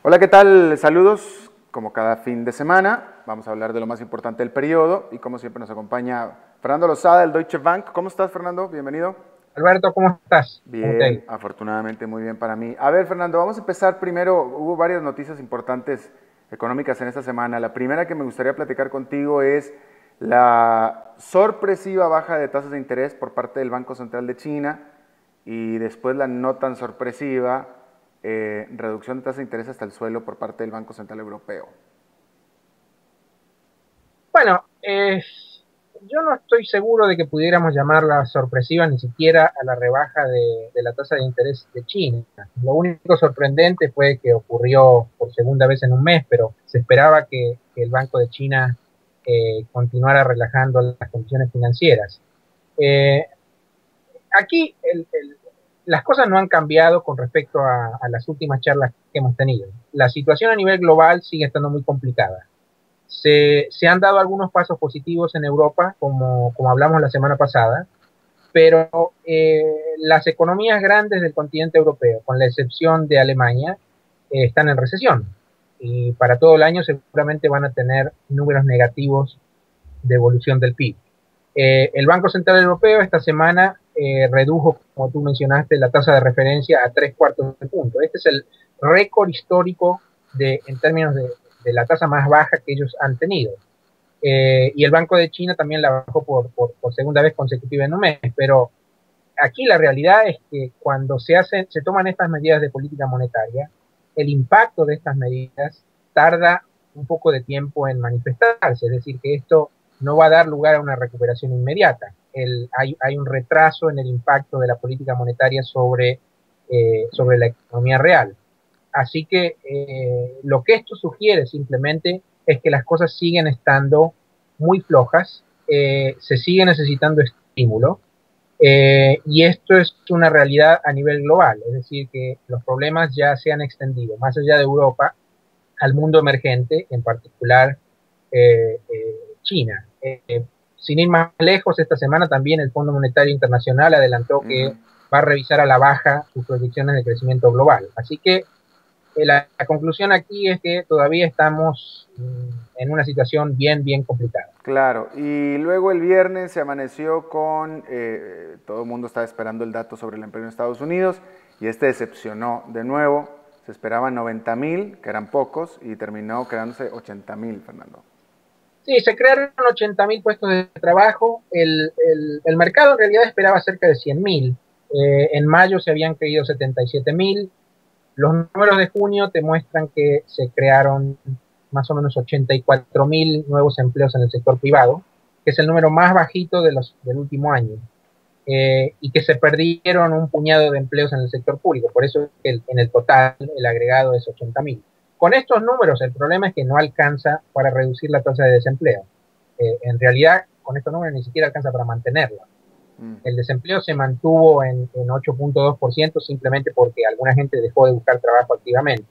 Hola, ¿qué tal? Saludos. Como cada fin de semana, vamos a hablar de lo más importante del periodo y como siempre nos acompaña Fernando Lozada del Deutsche Bank. ¿Cómo estás, Fernando? Bienvenido. Alberto, ¿cómo estás? ¿Cómo te ha Bien, ido? afortunadamente muy bien para mí. A ver, Fernando, vamos a empezar primero. Hubo varias noticias importantes económicas en esta semana. La primera que me gustaría platicar contigo es la sorpresiva baja de tasas de interés por parte del Banco Central de China y después la no tan sorpresiva reducción de tasa de interés hasta el suelo por parte del Banco Central Europeo. Bueno, yo no estoy seguro de que pudiéramos llamarla sorpresiva ni siquiera a la rebaja de la tasa de interés de China. Lo único sorprendente fue que ocurrió por segunda vez en un mes, pero se esperaba que el Banco de China continuara relajando las condiciones financieras. Eh, Aquí las cosas no han cambiado con respecto a las últimas charlas que hemos tenido. La situación a nivel global sigue estando muy complicada. Se han dado algunos pasos positivos en Europa, como hablamos la semana pasada, pero las economías grandes del continente europeo, con la excepción de Alemania, están en recesión. Y para todo el año seguramente van a tener números negativos de evolución del PIB. El Banco Central Europeo esta semana redujo, como tú mencionaste, la tasa de referencia a 3/4 de punto. Este es el récord histórico en términos de la tasa más baja que ellos han tenido. Y el Banco de China también la bajó por segunda vez consecutiva en un mes. Pero aquí la realidad es que cuando se toman estas medidas de política monetaria, el impacto de estas medidas tarda un poco de tiempo en manifestarse. Es decir, que esto no va a dar lugar a una recuperación inmediata. Hay un retraso en el impacto de la política monetaria sobre la economía real. Así que lo que esto sugiere simplemente es que las cosas siguen estando muy flojas, se sigue necesitando estímulo, y esto es una realidad a nivel global, es decir, que los problemas ya se han extendido más allá de Europa al mundo emergente, en particular China. Sin ir más lejos, esta semana también el Fondo Monetario Internacional adelantó que Ujú. va a revisar a la baja sus proyecciones de crecimiento global. Así que la conclusión aquí es que todavía estamos en una situación bien complicada. Claro, y luego el viernes se amaneció con, todo el mundo estaba esperando el dato sobre el empleo en Estados Unidos y este decepcionó de nuevo, se esperaban 90,000, que eran pocos, y terminó creándose 80,000, Fernando. Sí, se crearon 80.000 puestos de trabajo. El mercado en realidad esperaba cerca de 100.000. En mayo se habían creado 77.000. Los números de junio te muestran que se crearon más o menos 84.000 nuevos empleos en el sector privado, que es el número más bajito del último año. Y que se perdieron un puñado de empleos en el sector público. Por eso en el total el agregado es 80.000. Con estos números el problema es que no alcanza para reducir la tasa de desempleo. En realidad con estos números ni siquiera alcanza para mantenerla. Mm. El desempleo se mantuvo en 8.2% simplemente porque alguna gente dejó de buscar trabajo activamente.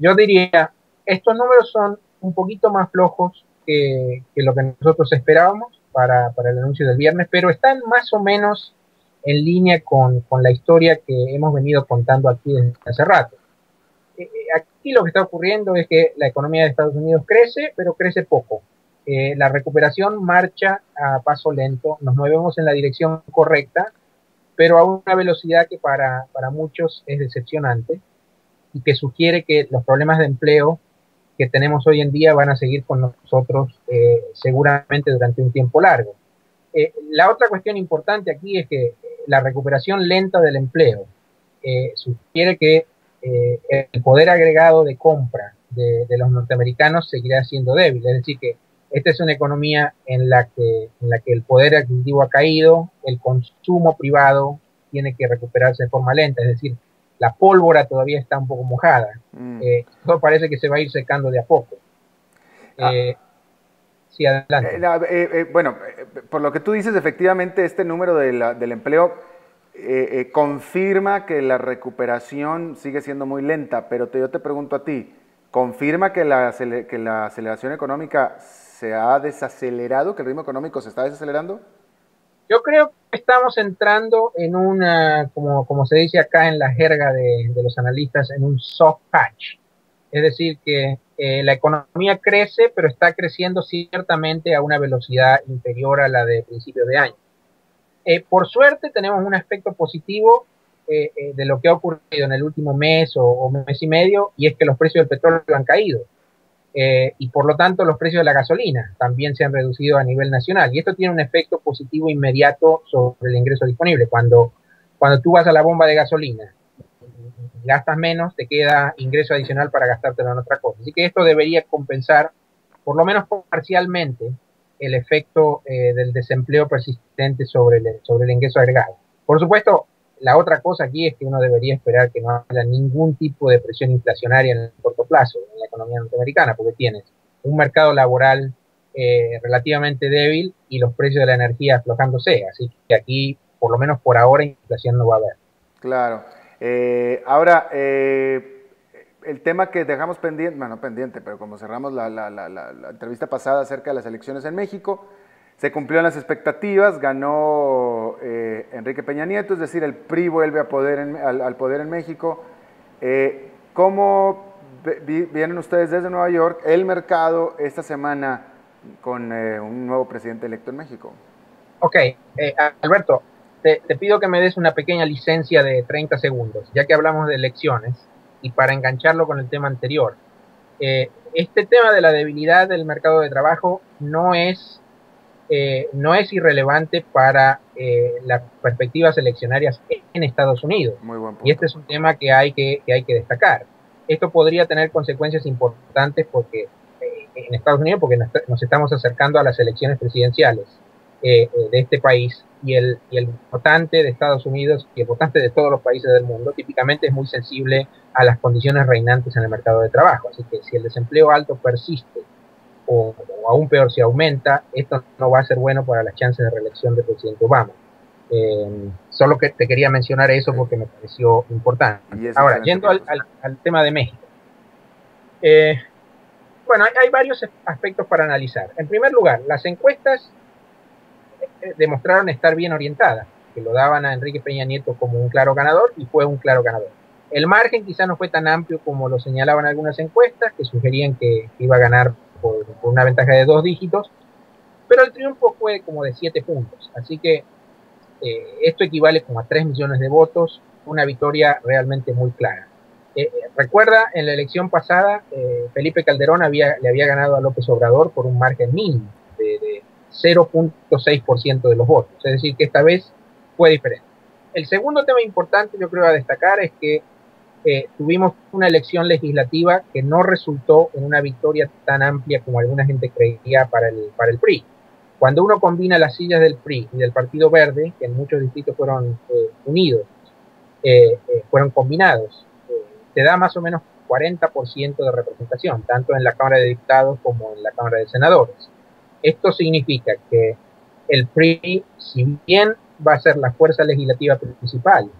Yo diría, estos números son un poquito más flojos que lo que nosotros esperábamos para el anuncio del viernes, pero están más o menos en línea con la historia que hemos venido contando aquí desde hace rato. Aquí lo que está ocurriendo es que la economía de Estados Unidos crece, pero crece poco. La recuperación marcha a paso lento, nos movemos en la dirección correcta, pero a una velocidad que para muchos es decepcionante y que sugiere que los problemas de empleo que tenemos hoy en día van a seguir con nosotros seguramente durante un tiempo largo. La otra cuestión importante aquí es que la recuperación lenta del empleo sugiere que el poder agregado de compra de los norteamericanos seguirá siendo débil. Es decir, que esta es una economía en la que el poder adquisitivo ha caído, el consumo privado tiene que recuperarse de forma lenta, es decir, la pólvora todavía está un poco mojada. Mm. Todo parece que se va a ir secando de a poco. Ah, Eh, sí, adelante. bueno, por lo que tú dices, efectivamente este número del empleo confirma que la recuperación sigue siendo muy lenta, pero yo te pregunto a ti, ¿confirma que que la aceleración económica se ha desacelerado, que el ritmo económico se está desacelerando? Yo creo que estamos entrando en una, como se dice acá en la jerga de los analistas, en un soft patch. Es decir, que la economía crece, pero está creciendo ciertamente a una velocidad inferior a la de principios de año. Por suerte tenemos un aspecto positivo de lo que ha ocurrido en el último mes o mes y medio, y es que los precios del petróleo han caído. Y por lo tanto los precios de la gasolina también se han reducido a nivel nacional. Y esto tiene un efecto positivo inmediato sobre el ingreso disponible. Cuando tú vas a la bomba de gasolina, gastas menos, te queda ingreso adicional para gastártelo en otra cosa. Así que esto debería compensar, por lo menos parcialmente, el efecto del desempleo persistente sobre el ingreso agregado. Por supuesto, la otra cosa aquí es que uno debería esperar que no haya ningún tipo de presión inflacionaria en el corto plazo en la economía norteamericana, porque tienes un mercado laboral relativamente débil y los precios de la energía aflojándose. Así que aquí, por lo menos por ahora, inflación no va a haber. Claro. Ahora, el tema que dejamos pendiente, bueno, no pendiente, pero como cerramos la entrevista pasada acerca de las elecciones en México, se cumplieron las expectativas, ganó Enrique Peña Nieto, es decir, el PRI vuelve a al poder en México. ¿Cómo vienen ustedes desde Nueva York el mercado esta semana con un nuevo presidente electo en México? Ok, Alberto, te pido que me des una pequeña licencia de 30 segundos, ya que hablamos de elecciones, y para engancharlo con el tema anterior. Este tema de la debilidad del mercado de trabajo no es irrelevante para las perspectivas eleccionarias en Estados Unidos. Muy buen Y punto. este es un tema que hay que destacar. Esto podría tener consecuencias importantes porque en Estados Unidos, porque nos estamos acercando a las elecciones presidenciales de este país, y el votante de Estados Unidos y el votante de todos los países del mundo típicamente es muy sensible a las condiciones reinantes en el mercado de trabajo. Así que si el desempleo alto persiste o aún peor si aumenta, esto no va a ser bueno para las chances de reelección del presidente Obama. Solo que te quería mencionar eso porque me pareció importante. Ahora, yendo al tema de México. Bueno, hay varios aspectos para analizar. En primer lugar, las encuestas demostraron estar bien orientadas, que lo daban a Enrique Peña Nieto como un claro ganador, y fue un claro ganador. El margen quizá no fue tan amplio como lo señalaban algunas encuestas, que sugerían que iba a ganar por una ventaja de 2 dígitos, pero el triunfo fue como de 7 puntos. Así que esto equivale como a 3 millones de votos, una victoria realmente muy clara. Recuerda, en la elección pasada, Felipe Calderón le había ganado a López Obrador por un margen mínimo de 0.6% de los votos. Es decir, que esta vez fue diferente. El segundo tema importante, yo creo, a destacar es que tuvimos una elección legislativa que no resultó en una victoria tan amplia como alguna gente creía para el PRI. Cuando uno combina las sillas del PRI y del Partido Verde, que en muchos distritos fueron unidos, fueron combinados, te da más o menos 40% de representación, tanto en la Cámara de Diputados como en la Cámara de Senadores. Esto significa que el PRI, si bien va a ser la fuerza legislativa principal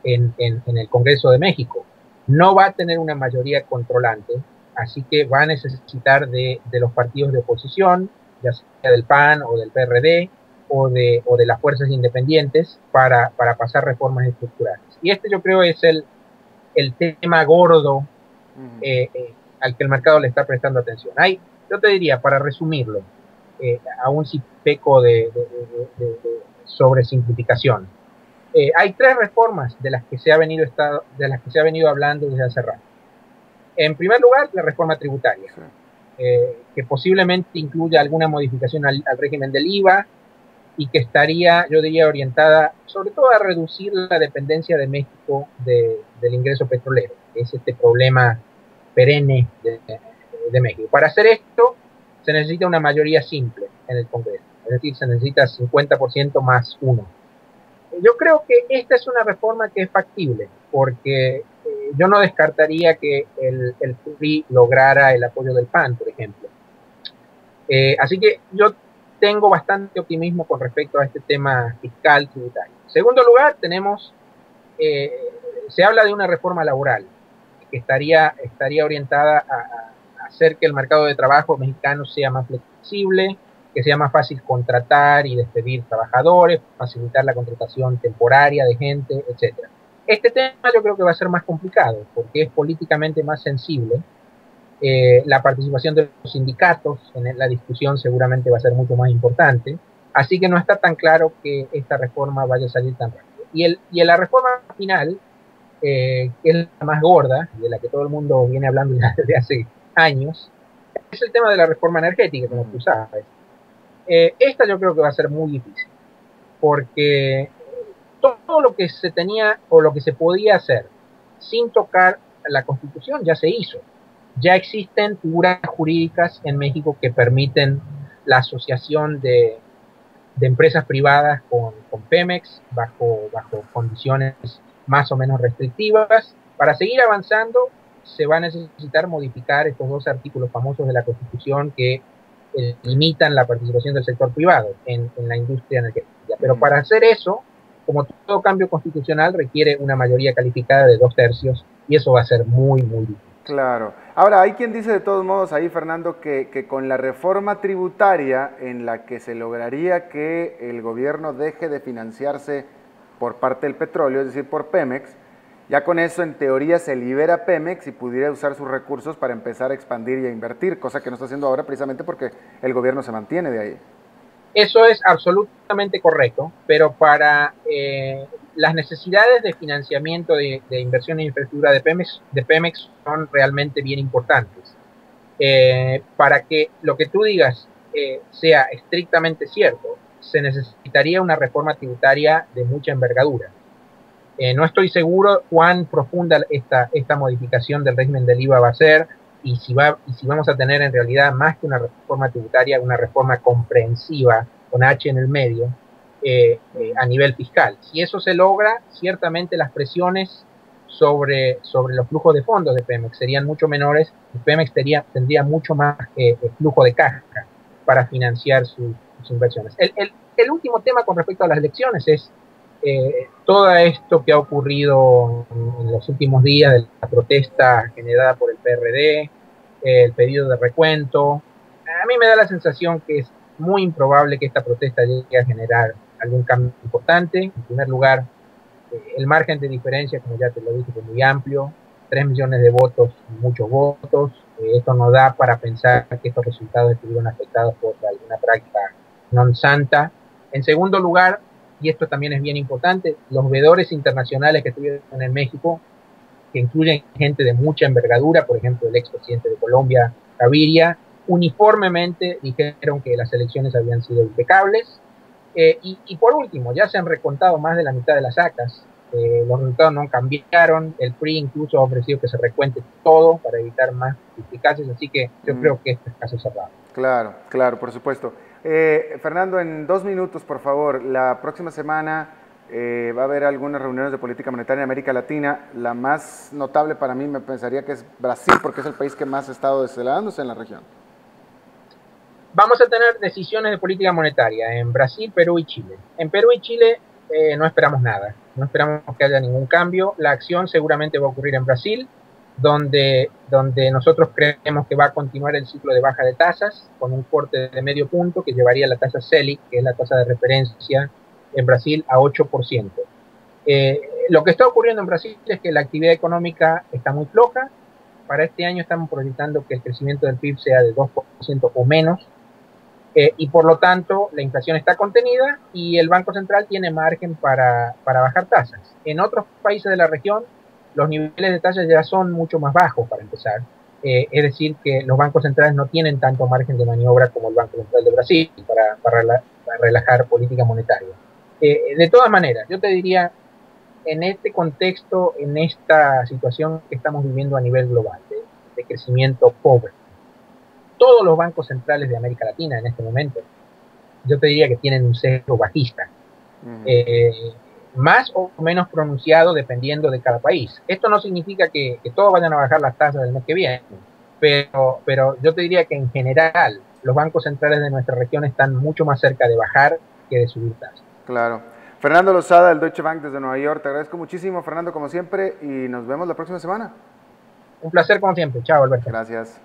en el Congreso de México, no va a tener una mayoría controlante, así que va a necesitar de los partidos de oposición, ya sea del PAN o del PRD o de las fuerzas independientes para pasar reformas estructurales. Y este yo creo es el tema gordo al que el mercado le está prestando atención. Yo te diría, para resumirlo, aún si peco de sobresimplificación, hay 3 reformas de las que se ha venido hablando desde hace rato. En primer lugar, la reforma tributaria, que posiblemente incluya alguna modificación al régimen del IVA, y que estaría, yo diría, orientada sobre todo a reducir la dependencia de México del ingreso petrolero, que es este problema perenne de México. Para hacer esto se necesita una mayoría simple en el Congreso, es decir, se necesita 50% más 1. Yo creo que esta es una reforma que es factible, porque yo no descartaría que el PRI lograra el apoyo del PAN, por ejemplo. Así que yo tengo bastante optimismo con respecto a este tema fiscal tributario. En segundo lugar, se habla de una reforma laboral que estaría orientada a hacer que el mercado de trabajo mexicano sea más flexible, que sea más fácil contratar y despedir trabajadores, facilitar la contratación temporaria de gente, etc. Este tema yo creo que va a ser más complicado, porque es políticamente más sensible. La participación de los sindicatos en la discusión seguramente va a ser mucho más importante, así que no está tan claro que esta reforma vaya a salir tan rápido. Y la reforma final, que es la más gorda, de la que todo el mundo viene hablando ya desde hace años, es el tema de la reforma energética, como tú sabes. Esta yo creo que va a ser muy difícil, porque todo lo que se tenía o lo que se podía hacer sin tocar la Constitución ya se hizo. Ya existen figuras jurídicas en México que permiten la asociación de empresas privadas con Pemex bajo condiciones más o menos restrictivas. Para seguir avanzando se va a necesitar modificar estos dos artículos famosos de la Constitución que limitan la participación del sector privado en la industria energética. Pero para hacer eso, como todo cambio constitucional, requiere una mayoría calificada de 2/3 y eso va a ser muy, muy difícil. Claro. Ahora, hay quien dice de todos modos ahí, Fernando, que con la reforma tributaria en la que se lograría que el gobierno deje de financiarse por parte del petróleo, es decir, por Pemex, ya con eso en teoría se libera Pemex y pudiera usar sus recursos para empezar a expandir y a invertir, cosa que no está haciendo ahora precisamente porque el gobierno se mantiene de ahí. Eso es absolutamente correcto, pero para las necesidades de financiamiento de inversión en infraestructura de Pemex son realmente bien importantes. Para que lo que tú digas sea estrictamente cierto, se necesitaría una reforma tributaria de mucha envergadura. No estoy seguro cuán profunda esta modificación del régimen del IVA va a ser y si vamos a tener en realidad más que una reforma tributaria, una reforma comprensiva con H en el medio a nivel fiscal. Si eso se logra, ciertamente las presiones sobre los flujos de fondos de Pemex serían mucho menores y Pemex tendría mucho más flujo de caja para financiar sus inversiones. El último tema con respecto a las elecciones es todo esto que ha ocurrido en los últimos días de la protesta generada por el PRD, el pedido de recuento. A mí me da la sensación que es muy improbable que esta protesta llegue a generar algún cambio importante. En primer lugar, el margen de diferencia, como ya te lo dije, es muy amplio, 3 millones de votos, muchos votos. Esto no da para pensar que estos resultados estuvieron afectados por alguna práctica non santa. En segundo lugar, y esto también es bien importante, los veedores internacionales que estuvieron en México, que incluyen gente de mucha envergadura, por ejemplo, el expresidente de Colombia, Gaviria, uniformemente dijeron que las elecciones habían sido impecables. Y por último, ya se han recontado más de la mitad de las actas, los resultados no cambiaron, el PRI incluso ha ofrecido que se recuente todo para evitar más duplicaciones, así que yo creo que este es caso cerrado. Claro, claro, por supuesto. Fernando, en 2 minutos, por favor, la próxima semana va a haber algunas reuniones de política monetaria en América Latina. La más notable para mí me pensaría que es Brasil, porque es el país que más ha estado descelándose en la región. Vamos a tener decisiones de política monetaria en Brasil, Perú y Chile. En Perú y Chile no esperamos nada, no esperamos que haya ningún cambio. La acción seguramente va a ocurrir en Brasil, donde nosotros creemos que va a continuar el ciclo de baja de tasas con un corte de medio punto que llevaría la tasa Selic, que es la tasa de referencia en Brasil, a 8%. Lo que está ocurriendo en Brasil es que la actividad económica está muy floja. Para este año estamos proyectando que el crecimiento del PIB sea de 2% o menos. Y por lo tanto la inflación está contenida y el Banco Central tiene margen para bajar tasas. En otros países de la región los niveles de tasas ya son mucho más bajos para empezar. Es decir, que los bancos centrales no tienen tanto margen de maniobra como el Banco Central de Brasil para relajar política monetaria. De todas maneras, yo te diría, en este contexto, en esta situación que estamos viviendo a nivel global de crecimiento pobre, todos los bancos centrales de América Latina en este momento, yo te diría que tienen un sesgo bajista, más o menos pronunciado dependiendo de cada país. Esto no significa que todos vayan a bajar las tasas del mes que viene, pero yo te diría que en general los bancos centrales de nuestra región están mucho más cerca de bajar que de subir tasas. Claro. Fernando Lozada, del Deutsche Bank desde Nueva York, te agradezco muchísimo, Fernando, como siempre, y nos vemos la próxima semana. Un placer como siempre. Chao, Alberto. Gracias.